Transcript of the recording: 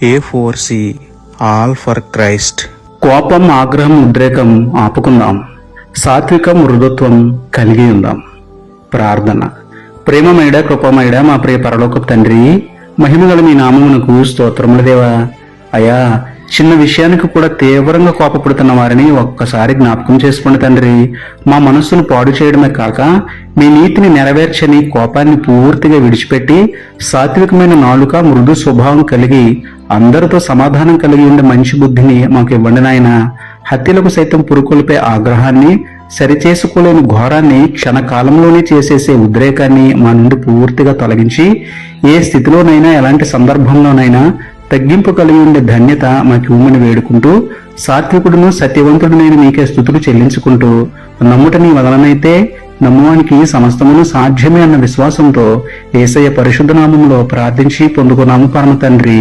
A4C all for Christ. కోపం, ఆగ్రహం, ఉద్రేకం ఆపుకుందాం. సాత్వికం, మృదుత్వం కలిగి ఉందాం. ప్రార్థన. ప్రేమమేడ, కృపమేడ, మా ప్రియ పరలోకపు తండ్రి, మహిమగల మీ నామమునకు స్తోత్రములు దేవా. అయా, చిన్న విషయానికి కూడా తీవ్రంగా కోపపడుతున్న వారిని ఒక్కసారి జ్ఞాపకం చేసుకోండి తండ్రి. మా మనస్సును పాడు చేయడమే కాక మీ నీతిని నెరవేర్చని కోపాన్ని పూర్తిగా విడిచిపెట్టి సాత్వికమైన నాలుక, మృదు స్వభావం కలిగి అందరితో సమాధానం కలిగి ఉండే మంచి బుద్ధిని మాకు ఇవ్వండి నాయన. హత్యలకు సైతం పురుకొల్పే ఆగ్రహాన్ని, సరిచేసుకోలేని ఘోరాన్ని, క్షణకాలంలోనే చేసేసే ఉద్రేకాన్ని మా నుండి పూర్తిగా తొలగించి ఏ స్థితిలోనైనా, ఎలాంటి సందర్భంలోనైనా తగ్గింపు కలిగి ఉండే ధన్యత మాకు ఇవ్వమని వేడుకుంటూ, సాత్వికుడును సత్యవంతుడునైన మీకే స్తుతులు చెల్లించుకుంటూ, నమ్ముట నీ వదలనైతే నమ్మువానికి సమస్తమును సాధ్యమే అన్న విశ్వాసంతో యేసయ్య పరిశుద్ధ నామములో ప్రార్థించి పొందుకున్నాము పరమ తండ్రి.